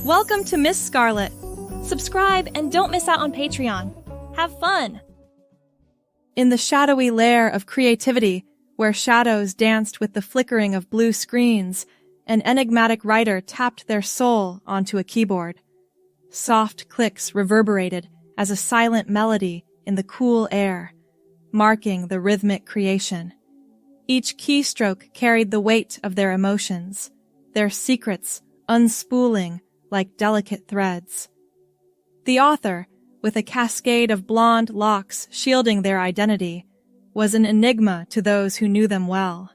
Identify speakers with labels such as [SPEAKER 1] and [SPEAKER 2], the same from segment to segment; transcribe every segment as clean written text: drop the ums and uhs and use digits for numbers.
[SPEAKER 1] Welcome to Miss Scarlett. Subscribe and don't miss out on Patreon. Have fun! In the shadowy lair of creativity, where shadows danced with the flickering of blue screens, an enigmatic writer tapped their soul onto a keyboard. Soft clicks reverberated as a silent melody in the cool air, marking the rhythmic creation. Each keystroke carried the weight of their emotions, their secrets unspooling like delicate threads. The author, with a cascade of blonde locks shielding their identity, was an enigma to those who knew them well.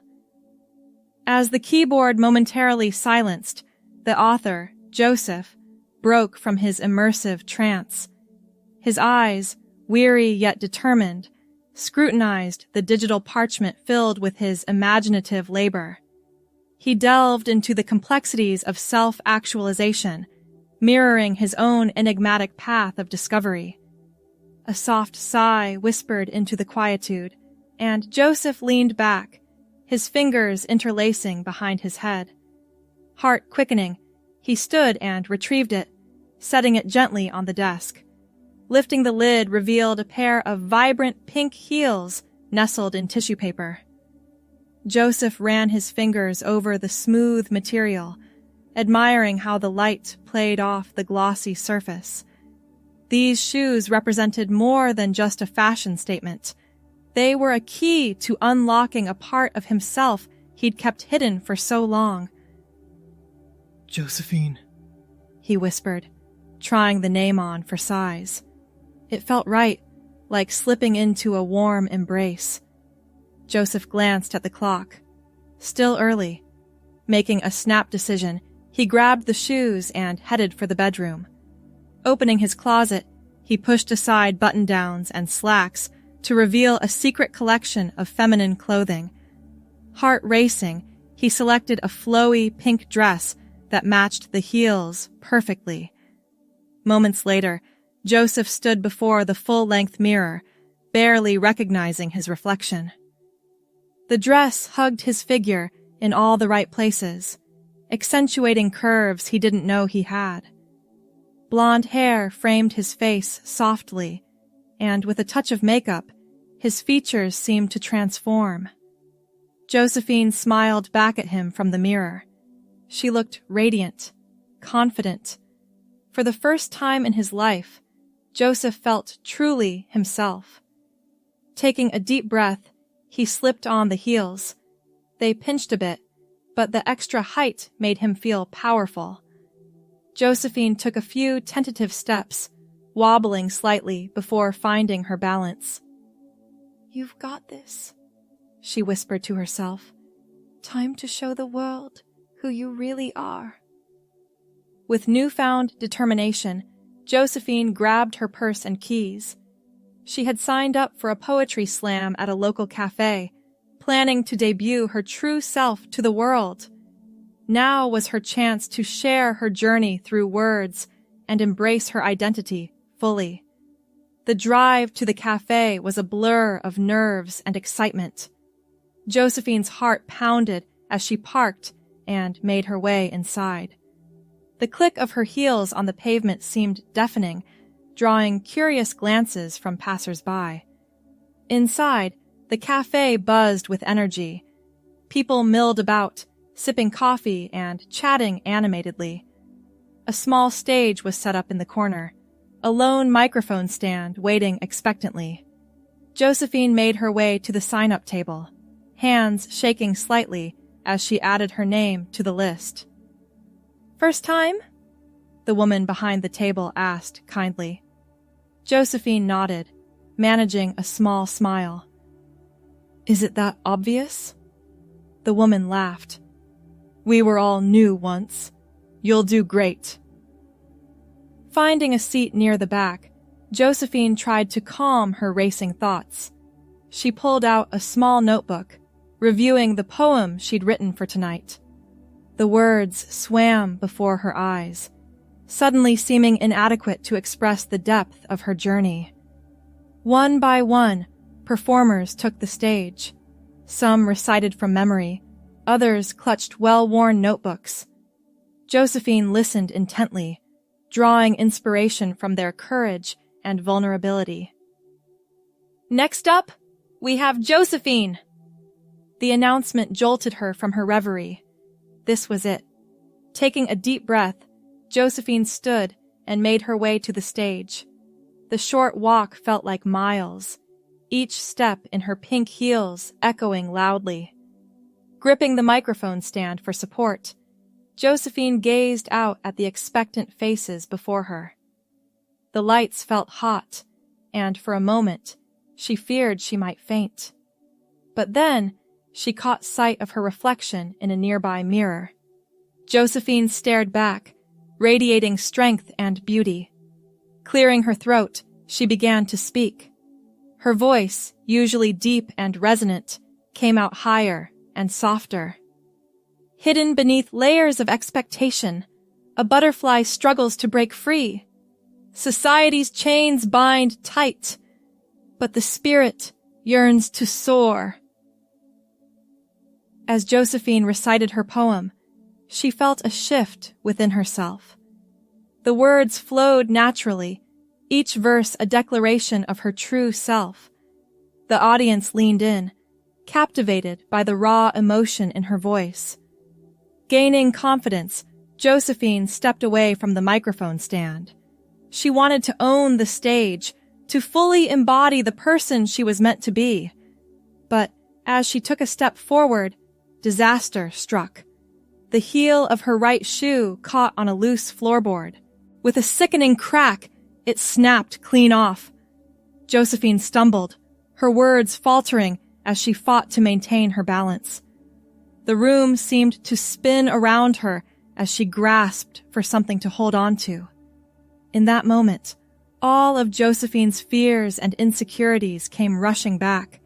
[SPEAKER 1] As the keyboard momentarily silenced, the author, Joseph, broke from his immersive trance. His eyes, weary yet determined, scrutinized the digital parchment filled with his imaginative labor. He delved into the complexities of self-actualization, mirroring his own enigmatic path of discovery. A soft sigh whispered into the quietude, and Joseph leaned back, his fingers interlacing behind his head. Heart quickening, he stood and retrieved it, setting it gently on the desk. Lifting the lid revealed a pair of vibrant pink heels nestled in tissue paper. Joseph ran his fingers over the smooth material, admiring how the light played off the glossy surface. These shoes represented more than just a fashion statement. They were a key to unlocking a part of himself he'd kept hidden for so long.
[SPEAKER 2] Josephine,
[SPEAKER 1] he whispered, trying the name on for size. It felt right, like slipping into a warm embrace. Joseph glanced at the clock. Still early. Making a snap decision, he grabbed the shoes and headed for the bedroom. Opening his closet, he pushed aside button-downs and slacks to reveal a secret collection of feminine clothing. Heart racing, he selected a flowy pink dress that matched the heels perfectly. Moments later, Joseph stood before the full-length mirror, barely recognizing his reflection. The dress hugged his figure in all the right places, accentuating curves he didn't know he had. Blonde hair framed his face softly, and with a touch of makeup, his features seemed to transform. Josephine smiled back at him from the mirror. She looked radiant, confident. For the first time in his life, Joseph felt truly himself. Taking a deep breath, he slipped on the heels. They pinched a bit, but the extra height made him feel powerful. Josephine took a few tentative steps, wobbling slightly before finding her balance. "You've got this," she whispered to herself. "Time to show the world who you really are." With newfound determination, Josephine grabbed her purse and keys. She had signed up for a poetry slam at a local cafe, planning to debut her true self to the world. Now was her chance to share her journey through words and embrace her identity fully. The drive to the cafe was a blur of nerves and excitement. Josephine's heart pounded as she parked and made her way inside. The click of her heels on the pavement seemed deafening, drawing curious glances from passers-by. Inside, the cafe buzzed with energy. People milled about, sipping coffee and chatting animatedly. A small stage was set up in the corner, a lone microphone stand waiting expectantly. Josephine made her way to the sign-up table, hands shaking slightly as she added her name to the list. "First time?" the woman behind the table asked kindly. Josephine nodded, managing a small smile. "Is it that obvious?" The woman laughed. "We were all new once. You'll do great." Finding a seat near the back, Josephine tried to calm her racing thoughts. She pulled out a small notebook, reviewing the poem she'd written for tonight. The words swam before her eyes, suddenly seeming inadequate to express the depth of her journey. One by one, performers took the stage. Some recited from memory, others clutched well-worn notebooks. Josephine listened intently, drawing inspiration from their courage and vulnerability. "Next up, we have Josephine!" The announcement jolted her from her reverie. This was it. Taking a deep breath, Josephine stood and made her way to the stage. The short walk felt like miles, each step in her pink heels echoing loudly. Gripping the microphone stand for support, Josephine gazed out at the expectant faces before her. The lights felt hot, and for a moment, she feared she might faint. But then, she caught sight of her reflection in a nearby mirror. Josephine stared back, radiating strength and beauty. Clearing her throat, she began to speak. Her voice, usually deep and resonant, came out higher and softer. Hidden beneath layers of expectation, a butterfly struggles to break free. Society's chains bind tight, but the spirit yearns to soar. As Josephine recited her poem, she felt a shift within herself. The words flowed naturally, each verse a declaration of her true self. The audience leaned in, captivated by the raw emotion in her voice. Gaining confidence, Josephine stepped away from the microphone stand. She wanted to own the stage, to fully embody the person she was meant to be. But as she took a step forward, disaster struck. The heel of her right shoe caught on a loose floorboard. With a sickening crack, it snapped clean off. Josephine stumbled, her words faltering as she fought to maintain her balance. The room seemed to spin around her as she grasped for something to hold on to. In that moment, all of Josephine's fears and insecurities came rushing back.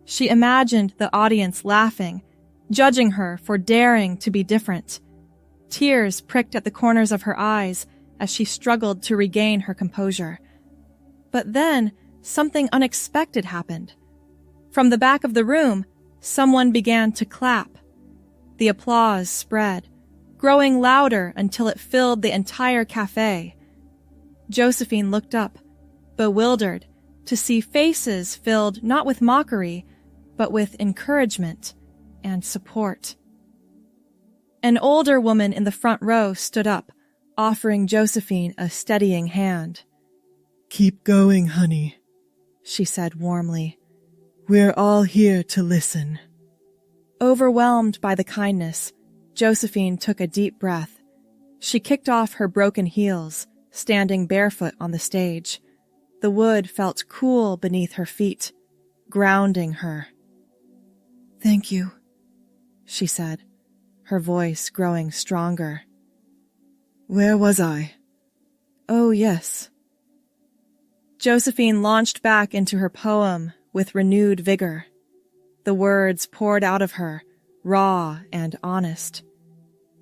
[SPEAKER 1] She imagined the audience laughing, judging her for daring to be different. Tears pricked at the corners of her eyes as she struggled to regain her composure. But then, something unexpected happened. From the back of the room, someone began to clap. The applause spread, growing louder until it filled the entire cafe. Josephine looked up, bewildered, to see faces filled not with mockery, but with encouragement and support. An older woman in the front row stood up, offering Josephine a steadying hand.
[SPEAKER 2] "Keep going, honey," she said warmly. "We're all here to listen."
[SPEAKER 1] Overwhelmed by the kindness, Josephine took a deep breath. She kicked off her broken heels, standing barefoot on the stage. The wood felt cool beneath her feet, grounding her. "Thank you," she said, her voice growing stronger.
[SPEAKER 2] "Where was I?"
[SPEAKER 1] "Oh, yes." Josephine launched back into her poem with renewed vigor. The words poured out of her, raw and honest.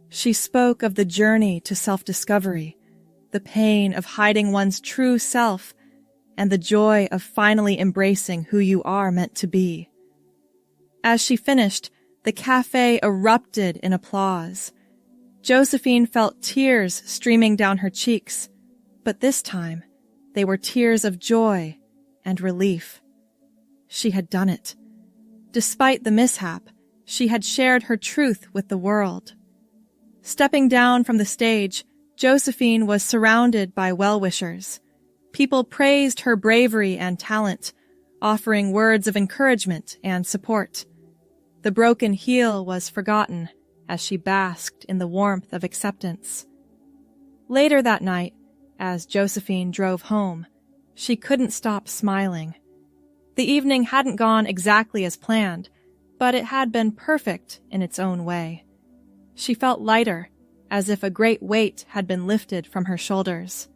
[SPEAKER 1] She spoke of the journey to self-discovery, the pain of hiding one's true self, and the joy of finally embracing who you are meant to be. As she finished, the cafe erupted in applause. Josephine felt tears streaming down her cheeks, but this time they were tears of joy and relief. She had done it. Despite the mishap, she had shared her truth with the world. Stepping down from the stage, Josephine was surrounded by well-wishers. People praised her bravery and talent, offering words of encouragement and support. The broken heel was forgotten as she basked in the warmth of acceptance. Later that night, as Josephine drove home, she couldn't stop smiling. The evening hadn't gone exactly as planned, but it had been perfect in its own way. She felt lighter, as if a great weight had been lifted from her shoulders.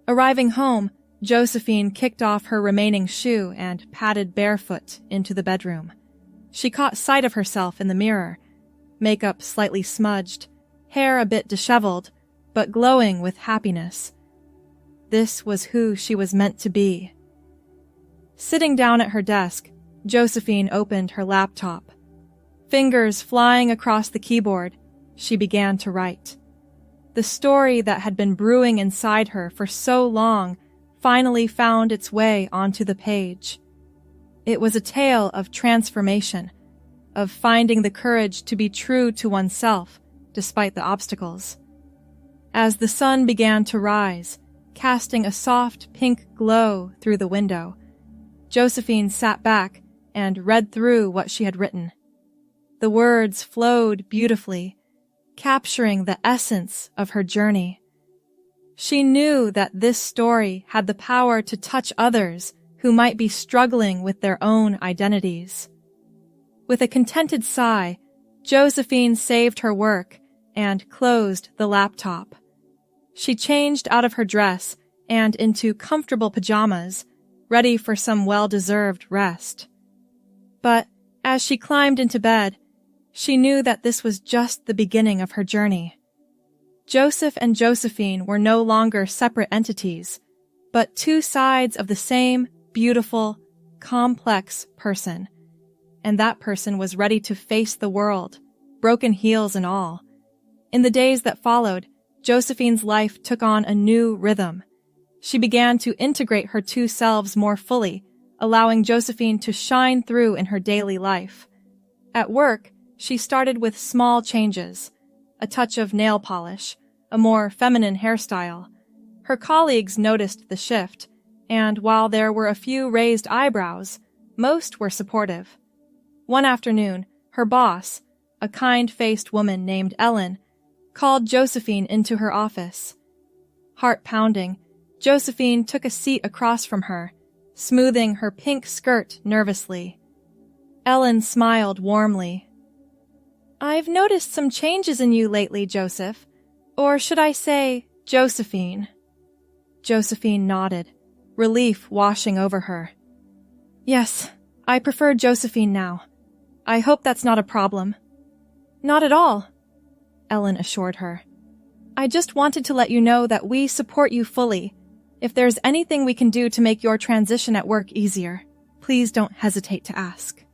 [SPEAKER 1] Arriving home, Josephine kicked off her remaining shoe and padded barefoot into the bedroom. She caught sight of herself in the mirror, makeup slightly smudged, hair a bit disheveled, but glowing with happiness. This was who she was meant to be. Sitting down at her desk, Josephine opened her laptop. Fingers flying across the keyboard, She began to write. The story that had been brewing inside her for so long finally found its way onto the page. It was a tale of transformation, of finding the courage to be true to oneself despite the obstacles. As the sun began to rise, casting a soft pink glow through the window, Josephine sat back and read through what she had written. The words flowed beautifully, capturing the essence of her journey. She knew that this story had the power to touch others who might be struggling with their own identities. With a contented sigh, Josephine saved her work and closed the laptop. She changed out of her dress and into comfortable pajamas, ready for some well-deserved rest. But as she climbed into bed, she knew that this was just the beginning of her journey. Joseph and Josephine were no longer separate entities, but two sides of the same beautiful, complex person. And that person was ready to face the world, broken heels and all. In the days that followed, Josephine's life took on a new rhythm. She began to integrate her two selves more fully, allowing Josephine to shine through in her daily life. At work, she started with small changes, a touch of nail polish, a more feminine hairstyle. Her colleagues noticed the shift, and while there were a few raised eyebrows, most were supportive. One afternoon, her boss, a kind-faced woman named Ellen, called Josephine into her office. Heart pounding, Josephine took a seat across from her, smoothing her pink skirt nervously. Ellen smiled warmly. "I've noticed some changes in you lately, Joseph. Or should I say, Josephine?" Josephine nodded, relief washing over her. "Yes, I prefer Josephine now. I hope that's not a problem." "Not at all," Ellen assured her. "I just wanted to let you know that we support you fully. If there's anything we can do to make your transition at work easier, please don't hesitate to ask."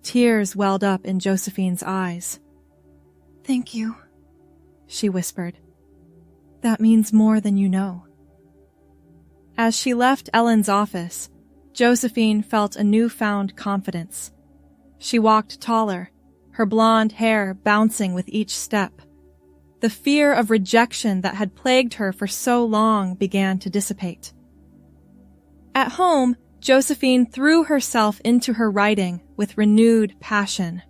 [SPEAKER 1] Tears welled up in Josephine's eyes. "Thank you," she whispered. "That means more than you know." As she left Ellen's office, Josephine felt a newfound confidence. She walked taller, her blonde hair bouncing with each step. The fear of rejection that had plagued her for so long began to dissipate. At home, Josephine threw herself into her writing with renewed passion.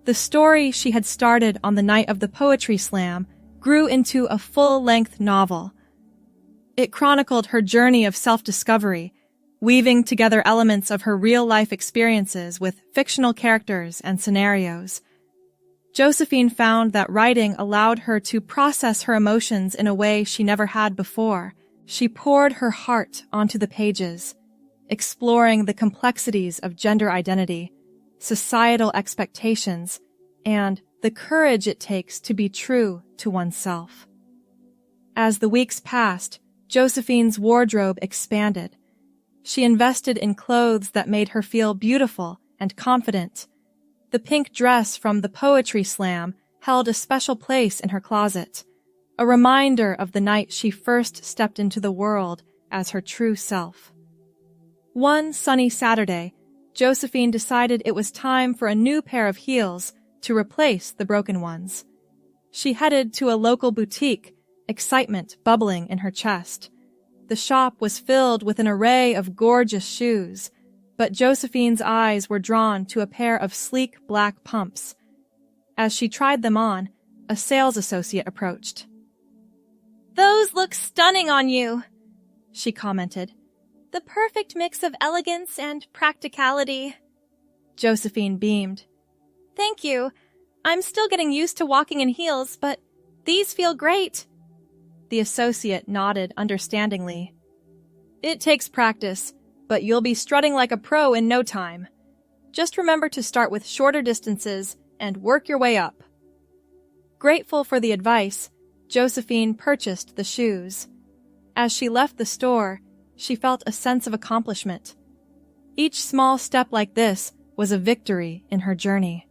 [SPEAKER 1] The story she had started on the night of the poetry slam grew into a full-length novel. It chronicled her journey of self-discovery, weaving together elements of her real-life experiences with fictional characters and scenarios. Josephine found that writing allowed her to process her emotions in a way she never had before. She poured her heart onto the pages, exploring the complexities of gender identity, societal expectations, and the courage it takes to be true to oneself. As the weeks passed, Josephine's wardrobe expanded. She invested in clothes that made her feel beautiful and confident. The pink dress from the poetry slam held a special place in her closet, a reminder of the night she first stepped into the world as her true self. One sunny Saturday, Josephine decided it was time for a new pair of heels to replace the broken ones. She headed to a local boutique, excitement bubbling in her chest. The shop was filled with an array of gorgeous shoes, but Josephine's eyes were drawn to a pair of sleek black pumps. As she tried them on, a sales associate approached. "Those look stunning on you," she commented. "The perfect mix of elegance and practicality." Josephine beamed. "Thank you. I'm still getting used to walking in heels, but these feel great." The associate nodded understandingly. "It takes practice, but you'll be strutting like a pro in no time. Just remember to start with shorter distances and work your way up." Grateful for the advice, Josephine purchased the shoes. As she left the store, she felt a sense of accomplishment. Each small step like this was a victory in her journey.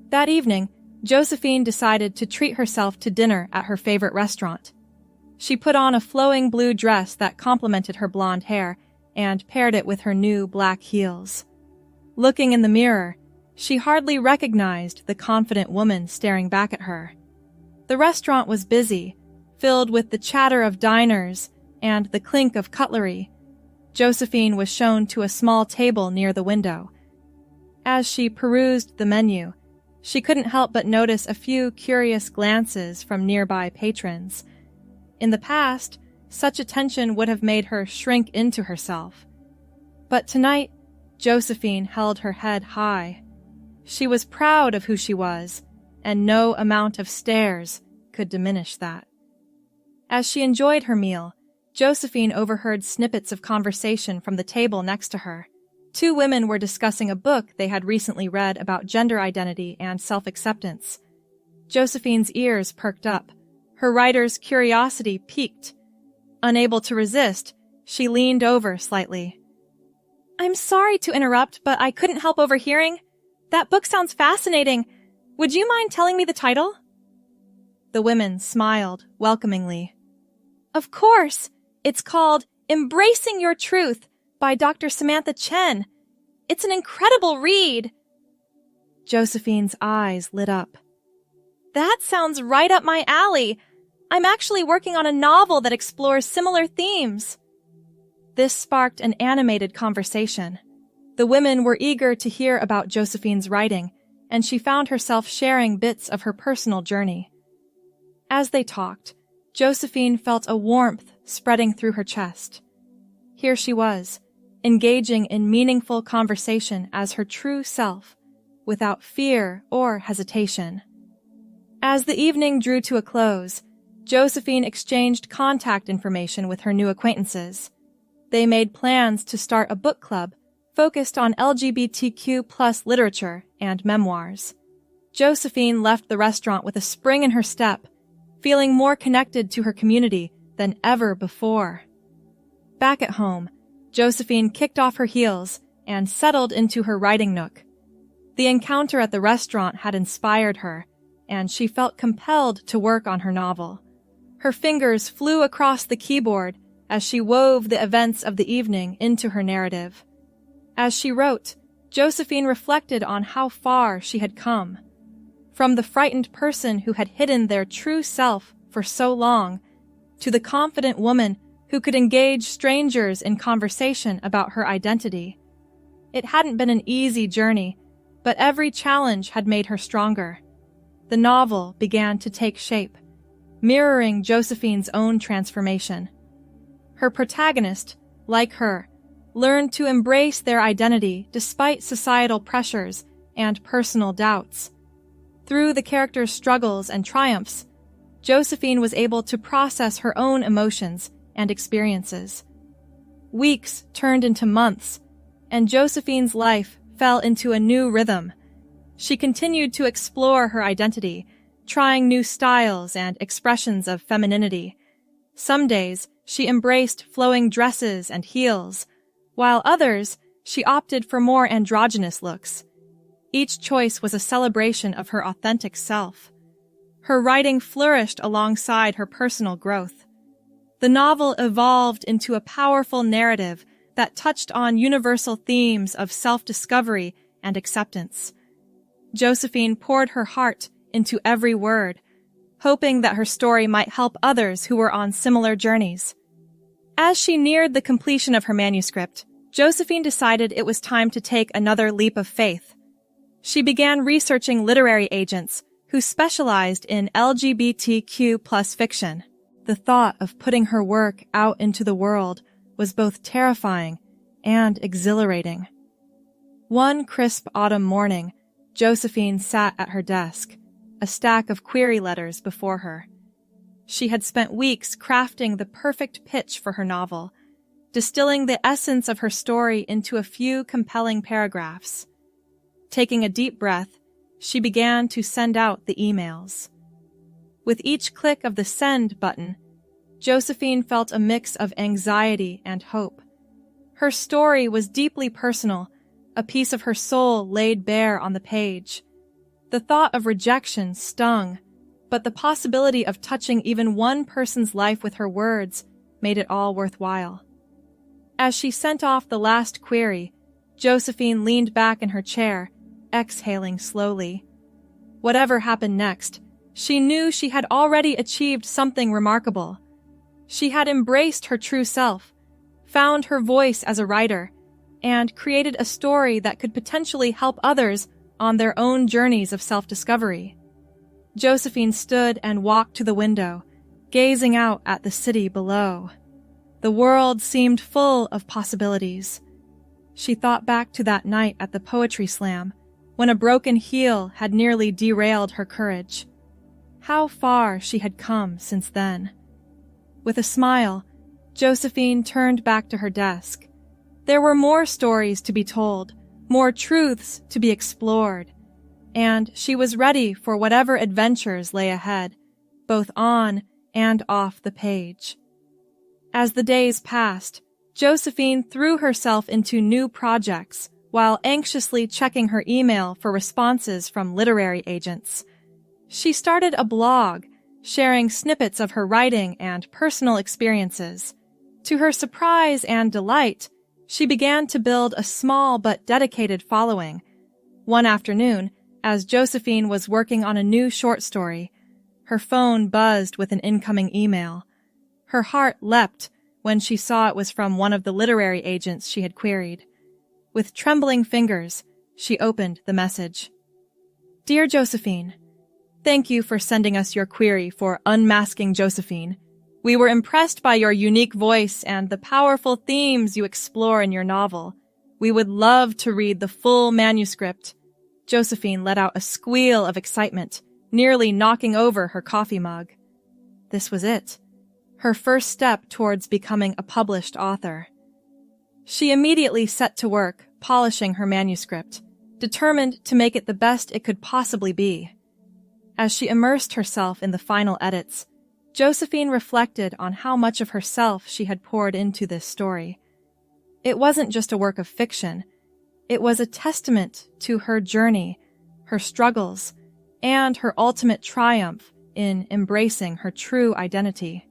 [SPEAKER 1] That evening, Josephine decided to treat herself to dinner at her favorite restaurant. She put on a flowing blue dress that complemented her blonde hair and paired it with her new black heels. Looking in the mirror, she hardly recognized the confident woman staring back at her. The restaurant was busy, filled with the chatter of diners and the clink of cutlery. Josephine was shown to a small table near the window. As she perused the menu, she couldn't help but notice a few curious glances from nearby patrons. In the past, such attention would have made her shrink into herself. But tonight, Josephine held her head high. She was proud of who she was, and no amount of stares could diminish that. As she enjoyed her meal, Josephine overheard snippets of conversation from the table next to her. Two women were discussing a book they had recently read about gender identity and self-acceptance. Josephine's ears perked up. Her writer's curiosity piqued. Unable to resist, she leaned over slightly. "I'm sorry to interrupt, but I couldn't help overhearing. That book sounds fascinating. Would you mind telling me the title?" The women smiled welcomingly. "Of course. It's called Embracing Your Truth by Dr. Samantha Chen. It's an incredible read." Josephine's eyes lit up. "That sounds right up my alley. I'm actually working on a novel that explores similar themes." This sparked an animated conversation. The women were eager to hear about Josephine's writing, and she found herself sharing bits of her personal journey. As they talked, Josephine felt a warmth spreading through her chest. Here she was, engaging in meaningful conversation as her true self, without fear or hesitation. As the evening drew to a close, Josephine exchanged contact information with her new acquaintances. They made plans to start a book club focused on LGBTQ+ literature and memoirs. Josephine left the restaurant with a spring in her step, feeling more connected to her community than ever before. Back at home, Josephine kicked off her heels and settled into her writing nook. The encounter at the restaurant had inspired her, and she felt compelled to work on her novel. Her fingers flew across the keyboard as she wove the events of the evening into her narrative. As she wrote, Josephine reflected on how far she had come. From the frightened person who had hidden their true self for so long, to the confident woman who could engage strangers in conversation about her identity. It hadn't been an easy journey, but every challenge had made her stronger. The novel began to take shape, mirroring Josephine's own transformation. Her protagonist, like her, learned to embrace their identity despite societal pressures and personal doubts. Through the character's struggles and triumphs, Josephine was able to process her own emotions and experiences. Weeks turned into months, and Josephine's life fell into a new rhythm. She continued to explore her identity, trying new styles and expressions of femininity. Some days, she embraced flowing dresses and heels, while others, she opted for more androgynous looks. Each choice was a celebration of her authentic self. Her writing flourished alongside her personal growth. The novel evolved into a powerful narrative that touched on universal themes of self-discovery and acceptance. Josephine poured her heart into every word, hoping that her story might help others who were on similar journeys. As she neared the completion of her manuscript, Josephine decided it was time to take another leap of faith. She began researching literary agents who specialized in LGBTQ+ fiction. The thought of putting her work out into the world was both terrifying and exhilarating. One crisp autumn morning, Josephine sat at her desk, a stack of query letters before her. She had spent weeks crafting the perfect pitch for her novel, distilling the essence of her story into a few compelling paragraphs. Taking a deep breath, she began to send out the emails. With each click of the send button, Josephine felt a mix of anxiety and hope. Her story was deeply personal, a piece of her soul laid bare on the page. The thought of rejection stung, but the possibility of touching even one person's life with her words made it all worthwhile. As she sent off the last query, Josephine leaned back in her chair, exhaling slowly. Whatever happened next, she knew she had already achieved something remarkable. She had embraced her true self, found her voice as a writer, and created a story that could potentially help others on their own journeys of self-discovery. Josephine stood and walked to the window, gazing out at the city below. The world seemed full of possibilities. She thought back to that night at the poetry slam, when a broken heel had nearly derailed her courage. How far she had come since then. With a smile, Josephine turned back to her desk. There were more stories to be told, more truths to be explored, and she was ready for whatever adventures lay ahead, both on and off the page. As the days passed, Josephine threw herself into new projects while anxiously checking her email for responses from literary agents. She started a blog, sharing snippets of her writing and personal experiences. To her surprise and delight, she began to build a small but dedicated following. One afternoon, as Josephine was working on a new short story, her phone buzzed with an incoming email. Her heart leapt when she saw it was from one of the literary agents she had queried. With trembling fingers, she opened the message. Dear Josephine, thank you for sending us your query for Unmasking Josephine. We were impressed by your unique voice and the powerful themes you explore in your novel. We would love to read the full manuscript. Josephine let out a squeal of excitement, nearly knocking over her coffee mug. This was it. Her first step towards becoming a published author. She immediately set to work, polishing her manuscript, determined to make it the best it could possibly be. As she immersed herself in the final edits, Josephine reflected on how much of herself she had poured into this story. It wasn't just a work of fiction. It was a testament to her journey, her struggles, and her ultimate triumph in embracing her true identity.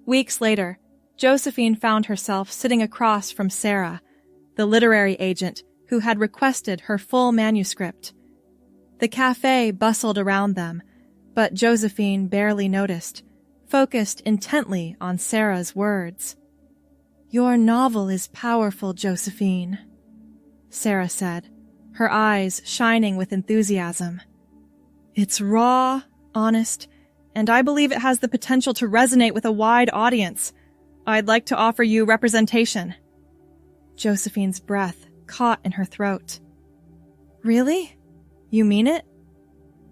[SPEAKER 1] Weeks later, Josephine found herself sitting across from Sarah, the literary agent who had requested her full manuscript. The cafe bustled around them, but Josephine barely noticed, focused intently on Sarah's words. Your novel is powerful, Josephine, Sarah said, her eyes shining with enthusiasm. It's raw, honest, and I believe it has the potential to resonate with a wide audience. I'd like to offer you representation. Josephine's breath caught in her throat. Really? You mean it?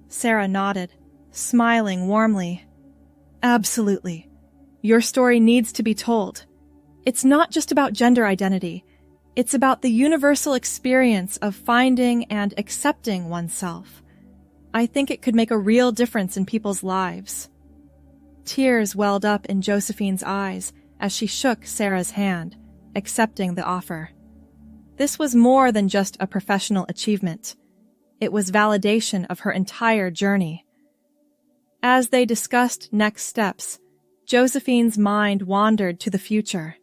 [SPEAKER 1] Sarah nodded, smiling warmly. Absolutely. Your story needs to be told. It's not just about gender identity. It's about the universal experience of finding and accepting oneself. I think it could make a real difference in people's lives. Tears welled up in Josephine's eyes as she shook Sarah's hand, accepting the offer. This was more than just a professional achievement. It was validation of her entire journey. As they discussed next steps, Josephine's mind wandered to the future.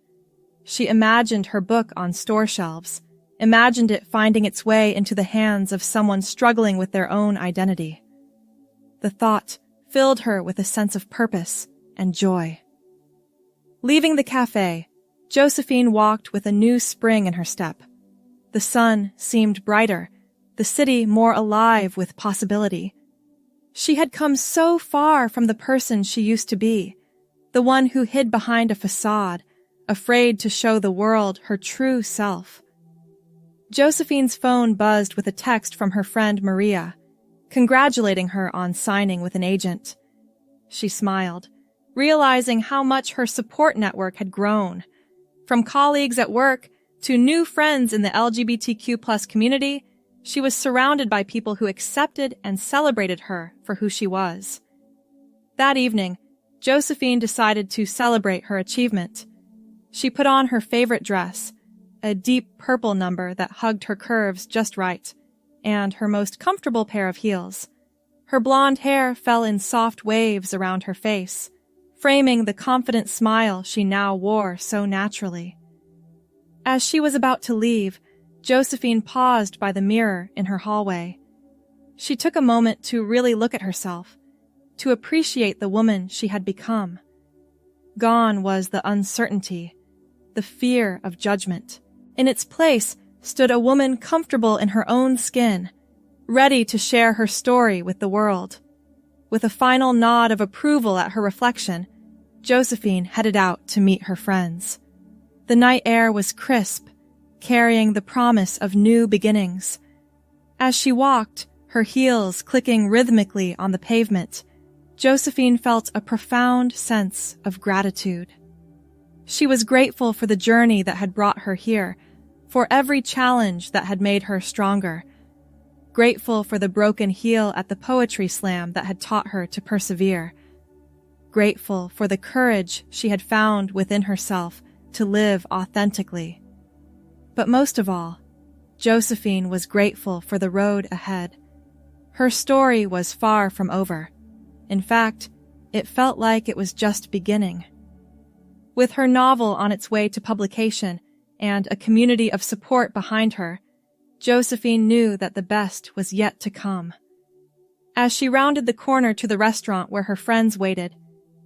[SPEAKER 1] She imagined her book on store shelves, imagined it finding its way into the hands of someone struggling with their own identity. The thought filled her with a sense of purpose and joy. Leaving the cafe, Josephine walked with a new spring in her step. The sun seemed brighter, the city more alive with possibility. She had come so far from the person she used to be, the one who hid behind a facade, afraid to show the world her true self. Josephine's phone buzzed with a text from her friend Maria, congratulating her on signing with an agent. She smiled, realizing how much her support network had grown. From colleagues at work to new friends in the LGBTQ+ community, she was surrounded by people who accepted and celebrated her for who she was. That evening, Josephine decided to celebrate her achievement. She put on her favorite dress, a deep purple number that hugged her curves just right, and her most comfortable pair of heels. Her blonde hair fell in soft waves around her face, framing the confident smile she now wore so naturally. As she was about to leave, Josephine paused by the mirror in her hallway. She took a moment to really look at herself, to appreciate the woman she had become. Gone was the uncertainty, the fear of judgment. In its place stood a woman comfortable in her own skin, ready to share her story with the world. With a final nod of approval at her reflection, Josephine headed out to meet her friends. The night air was crisp, carrying the promise of new beginnings. As she walked, her heels clicking rhythmically on the pavement, Josephine felt a profound sense of gratitude. She was grateful for the journey that had brought her here, for every challenge that had made her stronger. Grateful for the broken heel at the poetry slam that had taught her to persevere. Grateful for the courage she had found within herself to live authentically. But most of all, Josephine was grateful for the road ahead. Her story was far from over. In fact, it felt like it was just beginning. With her novel on its way to publication and a community of support behind her, Josephine knew that the best was yet to come. As she rounded the corner to the restaurant where her friends waited,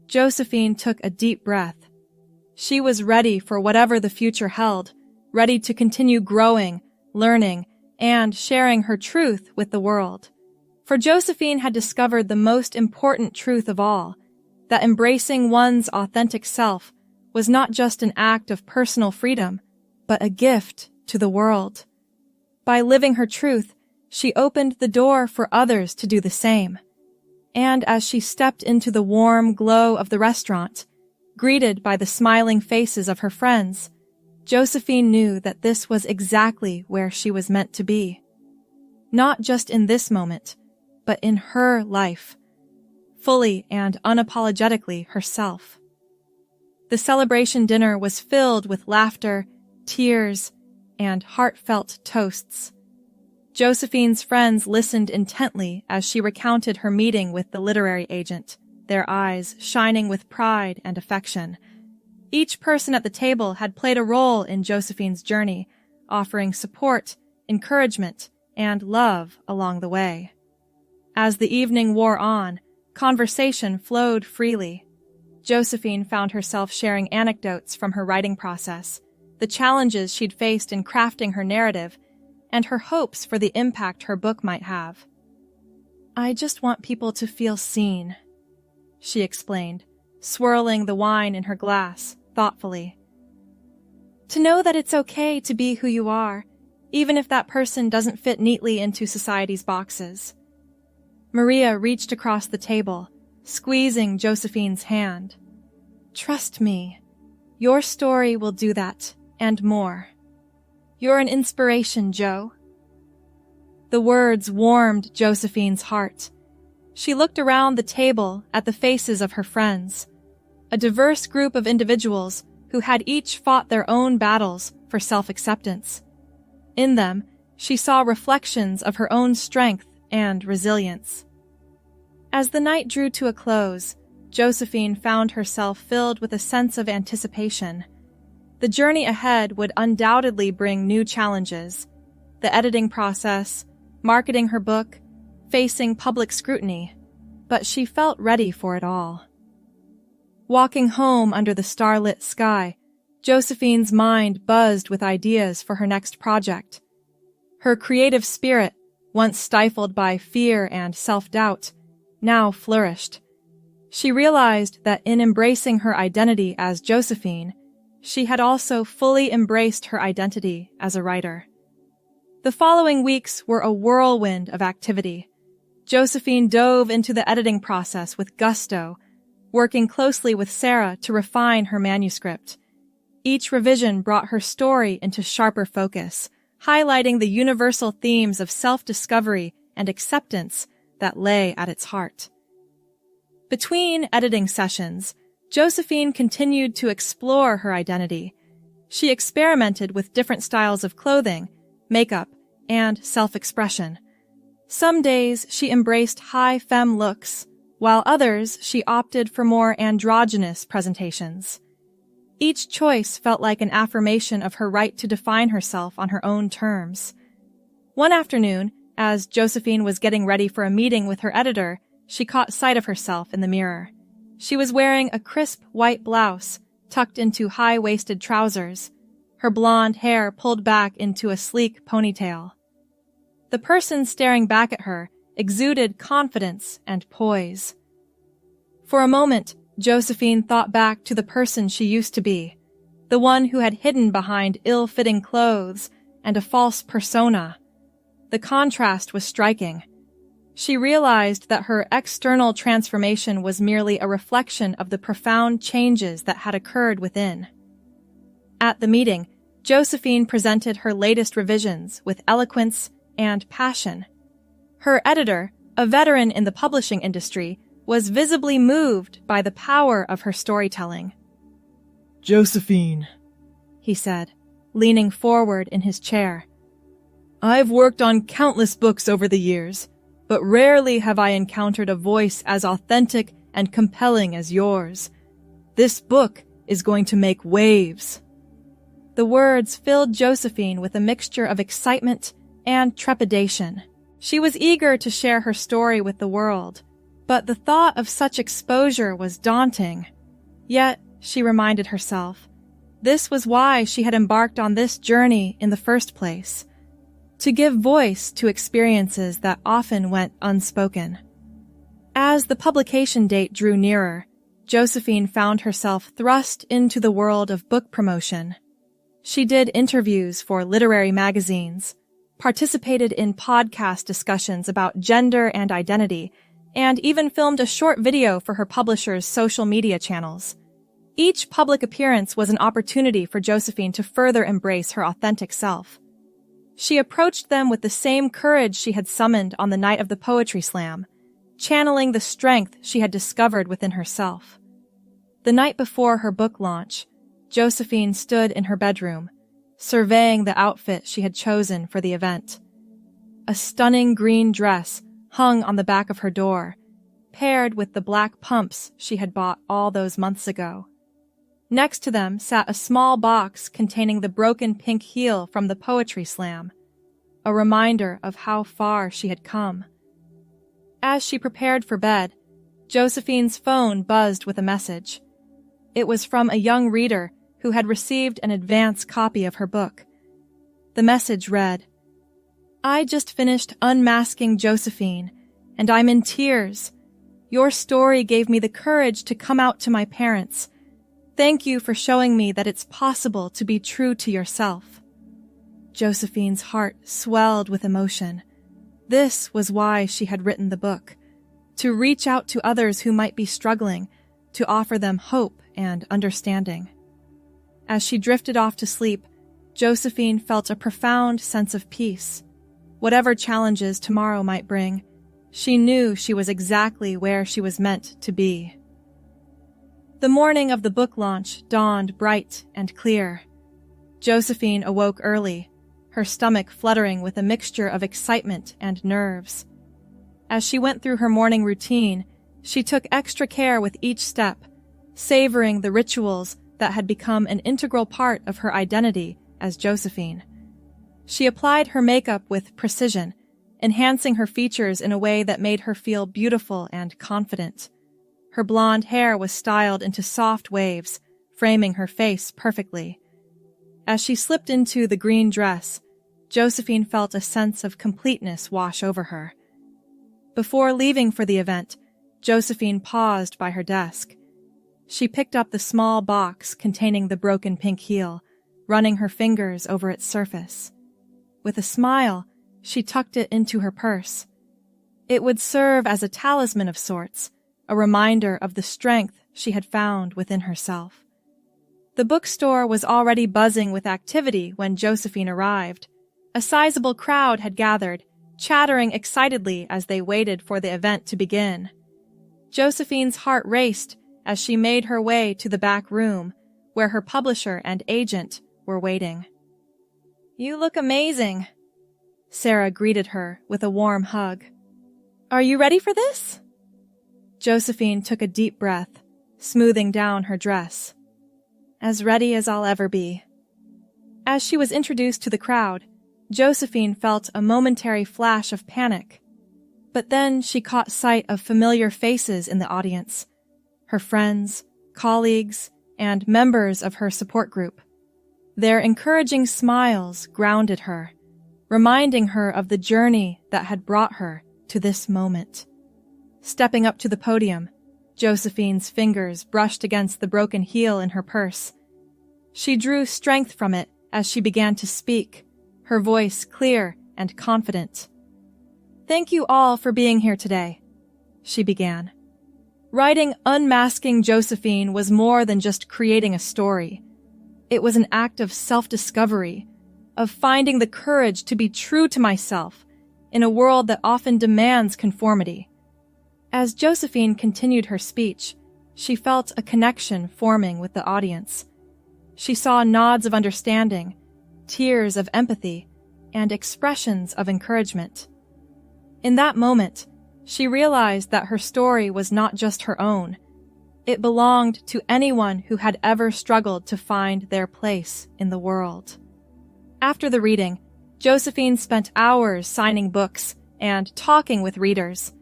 [SPEAKER 1] Josephine took a deep breath. She was ready for whatever the future held, ready to continue growing, learning, and sharing her truth with the world. For Josephine had discovered the most important truth of all, that embracing one's authentic self was not just an act of personal freedom, but a gift to the world. By living her truth, she opened the door for others to do the same. And as she stepped into the warm glow of the restaurant, greeted by the smiling faces of her friends, Josephine knew that this was exactly where she was meant to be. Not just in this moment, but in her life, fully and unapologetically herself. The celebration dinner was filled with laughter, tears, and heartfelt toasts. Josephine's friends listened intently as she recounted her meeting with the literary agent, their eyes shining with pride and affection. Each person at the table had played a role in Josephine's journey, offering support, encouragement, and love along the way. As the evening wore on, conversation flowed freely. Josephine found herself sharing anecdotes from her writing process, the challenges she'd faced in crafting her narrative, and her hopes for the impact her book might have. "I just want people to feel seen," she explained, swirling the wine in her glass thoughtfully. "To know that it's okay to be who you are, even if that person doesn't fit neatly into society's boxes." Maria reached across the table, squeezing Josephine's hand. "Trust me, your story will do that, and more. You're an inspiration, Jo." The words warmed Josephine's heart. She looked around the table at the faces of her friends, a diverse group of individuals who had each fought their own battles for self-acceptance. In them, she saw reflections of her own strength and resilience. As the night drew to a close, Josephine found herself filled with a sense of anticipation. The journey ahead would undoubtedly bring new challenges: the editing process, marketing her book, facing public scrutiny, but she felt ready for it all. Walking home under the starlit sky, Josephine's mind buzzed with ideas for her next project. Her creative spirit, once stifled by fear and self-doubt, now flourished. She realized that in embracing her identity as Josephine, she had also fully embraced her identity as a writer. The following weeks were a whirlwind of activity. Josephine dove into the editing process with gusto, working closely with Sarah to refine her manuscript. Each revision brought her story into sharper focus, highlighting the universal themes of self-discovery and acceptance that lay at its heart. Between editing sessions, Josephine continued to explore her identity. She experimented with different styles of clothing, makeup, and self-expression, Some days she embraced high femme looks, while others she opted for more androgynous presentations. Each choice felt like an affirmation of her right to define herself on her own terms. One afternoon, as Josephine was getting ready for a meeting with her editor, she caught sight of herself in the mirror. She was wearing a crisp white blouse tucked into high-waisted trousers, her blonde hair pulled back into a sleek ponytail. The person staring back at her exuded confidence and poise. For a moment, Josephine thought back to the person she used to be, the one who had hidden behind ill-fitting clothes and a false persona. The contrast was striking. She realized that her external transformation was merely a reflection of the profound changes that had occurred within. At the meeting, Josephine presented her latest revisions with eloquence and passion. Her editor, a veteran in the publishing industry, was visibly moved by the power of her storytelling.
[SPEAKER 2] "Josephine,"
[SPEAKER 1] he said, leaning forward in his chair. "I've worked on countless books over the years, but rarely have I encountered a voice as authentic and compelling as yours. This book is going to make waves." The words filled Josephine with a mixture of excitement and trepidation. She was eager to share her story with the world, but the thought of such exposure was daunting. Yet, she reminded herself, this was why she had embarked on this journey in the first place, to give voice to experiences that often went unspoken. As the publication date drew nearer, Josephine found herself thrust into the world of book promotion. She did interviews for literary magazines, participated in podcast discussions about gender and identity, and even filmed a short video for her publisher's social media channels. Each public appearance was an opportunity for Josephine to further embrace her authentic self. She approached them with the same courage she had summoned on the night of the poetry slam, channeling the strength she had discovered within herself. The night before her book launch, Josephine stood in her bedroom, surveying the outfit she had chosen for the event. A stunning green dress hung on the back of her door, paired with the black pumps she had bought all those months ago. Next to them sat a small box containing the broken pink heel from the poetry slam, a reminder of how far she had come. As she prepared for bed, Josephine's phone buzzed with a message. It was from a young reader who had received an advance copy of her book. The message read, "I just finished unmasking Josephine, and I'm in tears. Your story gave me the courage to come out to my parents. Thank you for showing me that it's possible to be true to yourself." Josephine's heart swelled with emotion. This was why she had written the book, to reach out to others who might be struggling, to offer them hope and understanding. As she drifted off to sleep, Josephine felt a profound sense of peace. Whatever challenges tomorrow might bring, she knew she was exactly where she was meant to be. The morning of the book launch dawned bright and clear. Josephine awoke early, her stomach fluttering with a mixture of excitement and nerves. As she went through her morning routine, she took extra care with each step, savoring the rituals that had become an integral part of her identity as Josephine. She applied her makeup with precision, enhancing her features in a way that made her feel beautiful and confident. Her blonde hair was styled into soft waves, framing her face perfectly. As she slipped into the green dress, Josephine felt a sense of completeness wash over her. Before leaving for the event, Josephine paused by her desk. She picked up the small box containing the broken pink heel, running her fingers over its surface. With a smile, she tucked it into her purse. It would serve as a talisman of sorts, a reminder of the strength she had found within herself. The bookstore was already buzzing with activity when Josephine arrived. A sizable crowd had gathered, chattering excitedly as they waited for the event to begin. Josephine's heart raced as she made her way to the back room, where her publisher and agent were waiting. "You look amazing," Sarah greeted her with a warm hug. "Are you ready for this?" Josephine took a deep breath, smoothing down her dress. "As ready as I'll ever be." As she was introduced to the crowd, Josephine felt a momentary flash of panic. But then she caught sight of familiar faces in the audience, her friends, colleagues, and members of her support group. Their encouraging smiles grounded her, reminding her of the journey that had brought her to this moment. Stepping up to the podium, Josephine's fingers brushed against the broken heel in her purse. She drew strength from it as she began to speak, her voice clear and confident. "Thank you all for being here today," she began. Writing Unmasking Josephine was more than just creating a story. It was an act of self-discovery, of finding the courage to be true to myself in a world that often demands conformity. As Josephine continued her speech, she felt a connection forming with the audience. She saw nods of understanding, tears of empathy, and expressions of encouragement. In that moment, she realized that her story was not just her own. It belonged to anyone who had ever struggled to find their place in the world. After the reading, Josephine spent hours signing books and talking with readers.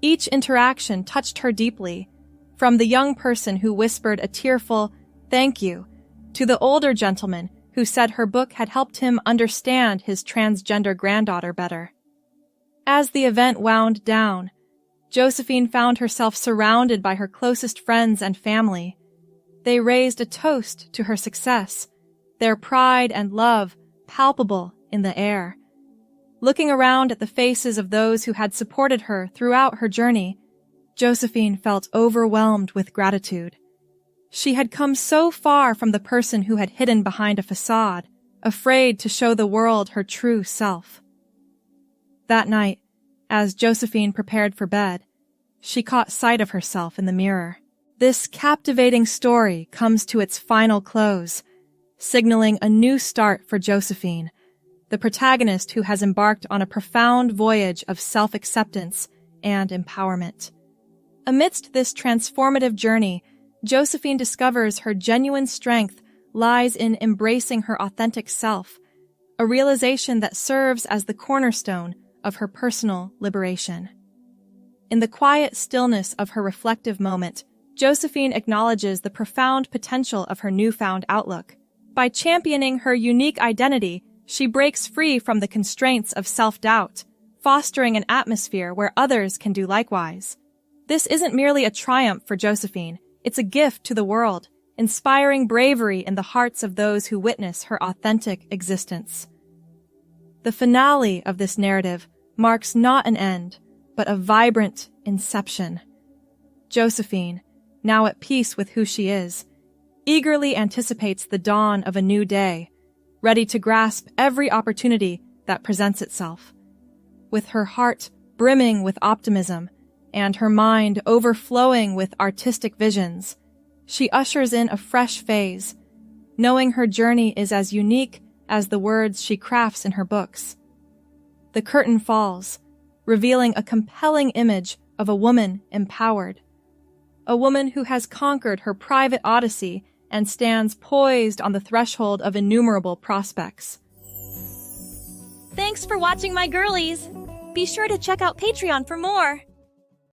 [SPEAKER 1] Each interaction touched her deeply, from the young person who whispered a tearful "thank you" to the older gentleman who said her book had helped him understand his transgender granddaughter better. As the event wound down, Josephine found herself surrounded by her closest friends and family. They raised a toast to her success, their pride and love palpable in the air. Looking around at the faces of those who had supported her throughout her journey, Josephine felt overwhelmed with gratitude. She had come so far from the person who had hidden behind a facade, afraid to show the world her true self. That night, as Josephine prepared for bed, she caught sight of herself in the mirror. This captivating story comes to its final close, signaling a new start for Josephine, the protagonist who has embarked on a profound voyage of self-acceptance and empowerment. Amidst this transformative journey, Josephine discovers her genuine strength lies in embracing her authentic self, a realization that serves as the cornerstone of her personal liberation. In the quiet stillness of her reflective moment, Josephine acknowledges the profound potential of her newfound outlook. By championing her unique identity, she breaks free from the constraints of self-doubt, fostering an atmosphere where others can do likewise. This isn't merely a triumph for Josephine, it's a gift to the world, inspiring bravery in the hearts of those who witness her authentic existence. The finale of this narrative marks not an end, but a vibrant inception. Josephine, now at peace with who she is, eagerly anticipates the dawn of a new day, ready to grasp every opportunity that presents itself. With her heart brimming with optimism and her mind overflowing with artistic visions, she ushers in a fresh phase, knowing her journey is as unique as the words she crafts in her books. The curtain falls, revealing a compelling image of a woman empowered, a woman who has conquered her private odyssey and stands poised on the threshold of innumerable prospects.
[SPEAKER 3] Thanks for watching, my girlies! Be sure to check out Patreon for more!